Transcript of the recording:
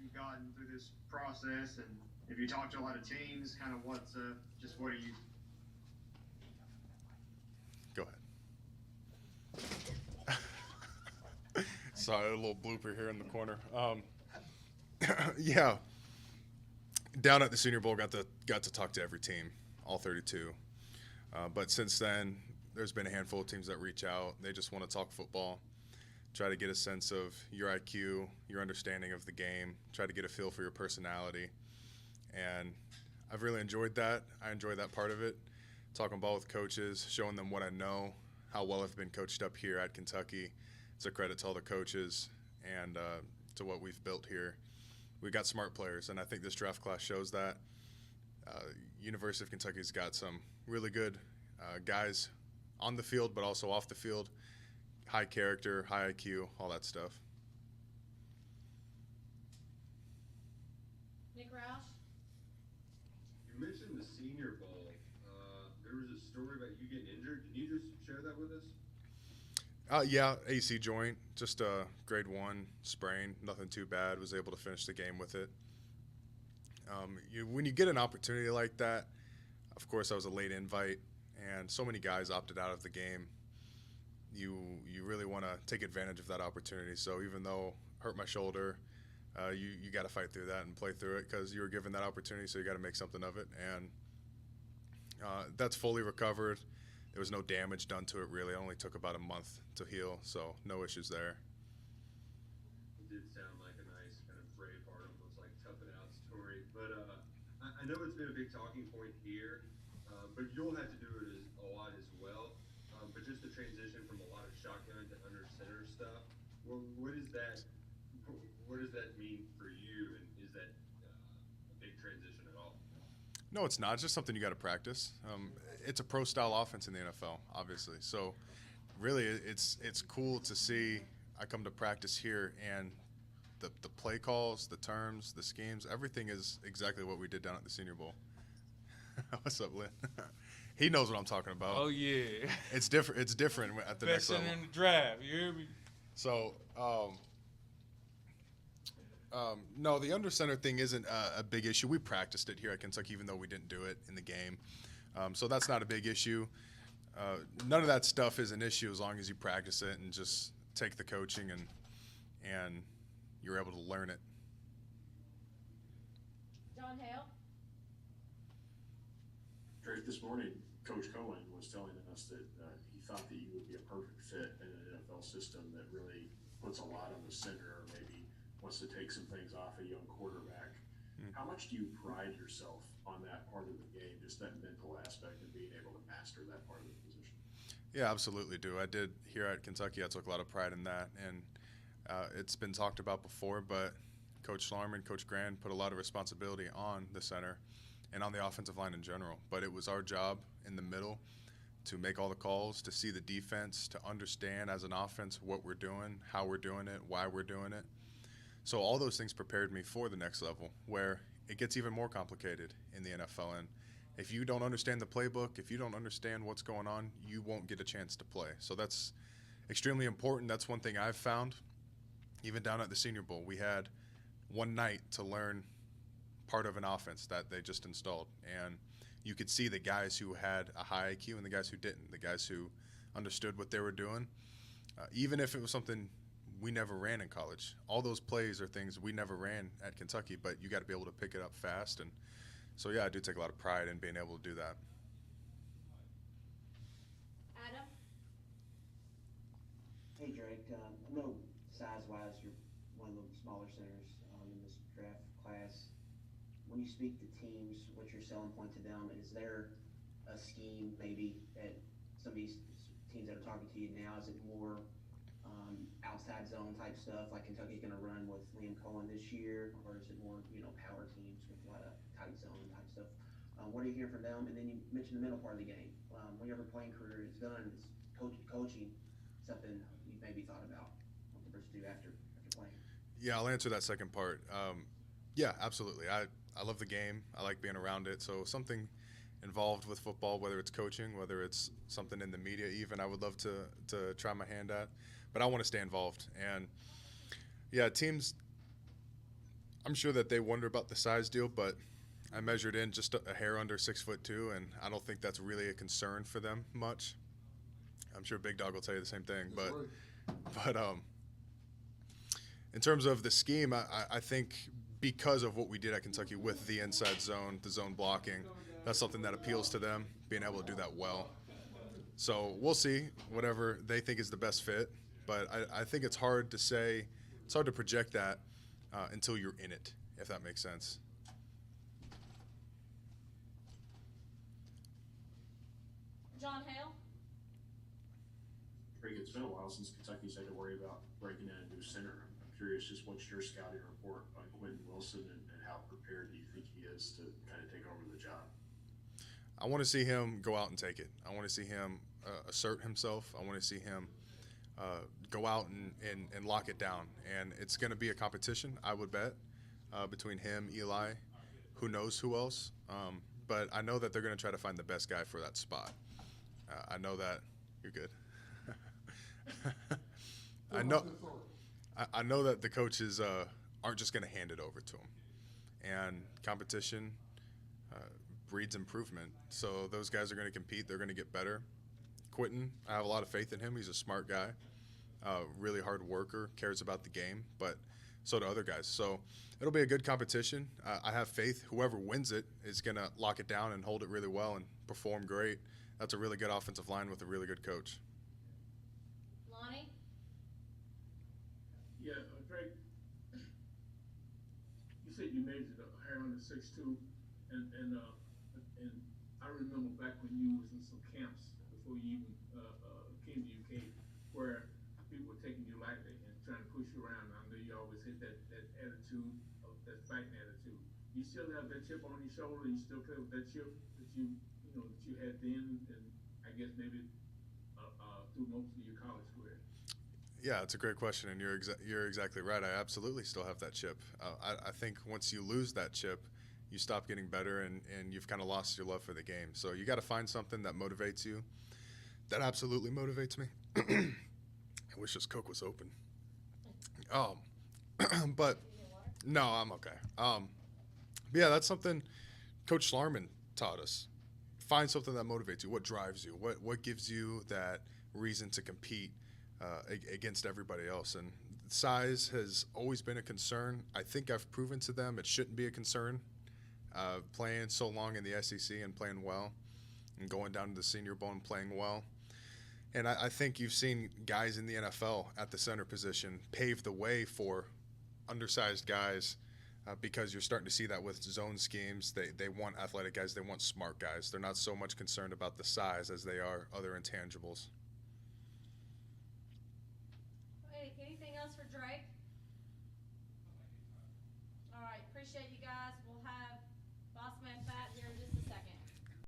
you've gotten through this process, and if you talk to a lot of teams, kind of what are you? Go ahead. Sorry, a little blooper here in the corner. Yeah, down at the Senior Bowl, got to talk to every team, all 32. But since then, there's been a handful of teams that reach out. They just want to talk football, try to get a sense of your IQ, your understanding of the game, try to get a feel for your personality. And I've really enjoyed that. I enjoy that part of it. Talking ball with coaches, showing them what I know, how well I've been coached up here at Kentucky. It's a credit to all the coaches and to what we've built here. We got smart players, and I think this draft class shows that. University of Kentucky's got some really good guys on the field, but also off the field. High character, high IQ, all that stuff. Nick Roush? You mentioned the Senior Bowl. There was a story about you getting injured. Can you just share that with us? Yeah, AC joint, just a grade 1 sprain, nothing too bad. Was able to finish the game with it. When you get an opportunity like that, of course I was a late invite, and so many guys opted out of the game. You really want to take advantage of that opportunity. So even though hurt my shoulder, you got to fight through that and play through it because you were given that opportunity. So you got to make something of it, and that's fully recovered. There was no damage done to it really. It only took about a month to heal, so no issues there. It did sound like a nice kind of Braveheart, almost like tough it out story. But I know it's been a big talking point here, but you'll have to do it a lot as well. But just the transition from a lot of shotgun to under center stuff, well, what is that? What does that mean for you? And is that a big transition at all? No, it's not. It's just something you got to practice. It's a pro-style offense in the NFL, obviously. So, really, it's cool to see. I come to practice here, and the play calls, the terms, the schemes, everything is exactly what we did down at the Senior Bowl. What's up, Lynn? He knows what I'm talking about. Oh yeah. It's different. It's different at the next Best level. center in the draft. You hear me? So, no, the undercenter thing isn't a big issue. We practiced it here at Kentucky, even though we didn't do it in the game. So that's not a big issue. None of that stuff is an issue as long as you practice it and just take the coaching and you're able to learn it. John Hale? Drake, this morning, Coach Cohen was telling us that he thought that you would be a perfect fit in an NFL system that really puts a lot on the center, or maybe wants to take some things off a young quarterback. How much do you pride yourself on that part of the game, just that mental aspect of being able to master that part of the position? Yeah, absolutely do. I did here at Kentucky. I took a lot of pride in that, and it's been talked about before, but Coach Schlarman, Coach Grand put a lot of responsibility on the center and on the offensive line in general. But it was our job in the middle to make all the calls, to see the defense, to understand as an offense what we're doing, how we're doing it, why we're doing it. So all those things prepared me for the next level, where it gets even more complicated in the NFL. And if you don't understand the playbook, if you don't understand what's going on, you won't get a chance to play. So that's extremely important. That's one thing I've found. Even down at the Senior Bowl, we had one night to learn part of an offense that they just installed. And you could see the guys who had a high IQ and the guys who didn't, the guys who understood what they were doing. Even if it was something we never ran in college. All those plays are things we never ran at Kentucky, but you got to be able to pick it up fast. And so, yeah, I do take a lot of pride in being able to do that. Adam? Hey Drake, I know size-wise you're one of the smaller centers in this draft class. When you speak to teams, what's your selling point to them? Is there a scheme maybe that some of these teams that are talking to you now, is it more outside zone type stuff like Kentucky's going to run with Liam Cohen this year, or is it more power teams with a lot of tight zone type stuff? What are you hearing from them? And then you mentioned the middle part of the game. When your playing career is done, is coaching something you maybe thought about what to pursue after playing? Yeah, I'll answer that second part. Yeah, absolutely. I love the game. I like being around it. So something involved with football, whether it's coaching, whether it's something in the media even, I would love to try my hand at. But I want to stay involved. And, yeah, teams I'm sure that they wonder about the size deal, but I measured in just a hair under 6'2", and I don't think that's really a concern for them much. I'm sure Big Dog will tell you the same thing, but in terms of the scheme, I think because of what we did at Kentucky with the inside zone, the zone blocking, that's something that appeals to them, being able to do that well. So we'll see whatever they think is the best fit, but I think it's hard to say, it's hard to project that until you're in it, if that makes sense. John Hale. Drake, it's been a while since Kentucky's had to worry about breaking in a new center. I'm curious, just what's your scouting report on Quentin Wilson and how prepared do you think he is to kind of take over the job? I want to see him go out and take it. I want to see him assert himself. I want to see him go out and lock it down. And it's going to be a competition, I would bet, between him, Eli, who knows who else. But I know that they're going to try to find the best guy for that spot. I know that you're good. I know that the coaches aren't just going to hand it over to him. And competition breeds improvement. So those guys are going to compete. They're going to get better. Quentin, I have a lot of faith in him. He's a smart guy, really hard worker, cares about the game, but so do other guys. So it'll be a good competition. I have faith whoever wins it is going to lock it down and hold it really well and perform great. That's a really good offensive line with a really good coach. Lonnie. Yeah, Drake, you said you measured a hair under 6'2", and I remember back when you was in some camps before you even came to UK, where people were taking you lightly and trying to push you around. I know you always hit that attitude, that fighting attitude. You still have that chip on your shoulder. You still play with that chip that you had then, and I guess maybe through most of your college career. Yeah, it's a great question, and you're exactly right. I absolutely still have that chip. I think once you lose that chip, you stop getting better, and you've kind of lost your love for the game. So you got to find something that motivates you. That absolutely motivates me. I wish this Coke was open. But no, I'm okay. But yeah, that's something Coach Schlarman taught us. Find something that motivates you. What drives you? What gives you that reason to compete against everybody else? And size has always been a concern. I think I've proven to them it shouldn't be a concern. Playing so long in the SEC and playing well, and going down to the Senior Bowl and playing well. And I think you've seen guys in the NFL at the center position pave the way for undersized guys because you're starting to see that with zone schemes. They want athletic guys. They want smart guys. They're not so much concerned about the size as they are other intangibles. Anything else for Drake? All right, appreciate you guys. We'll have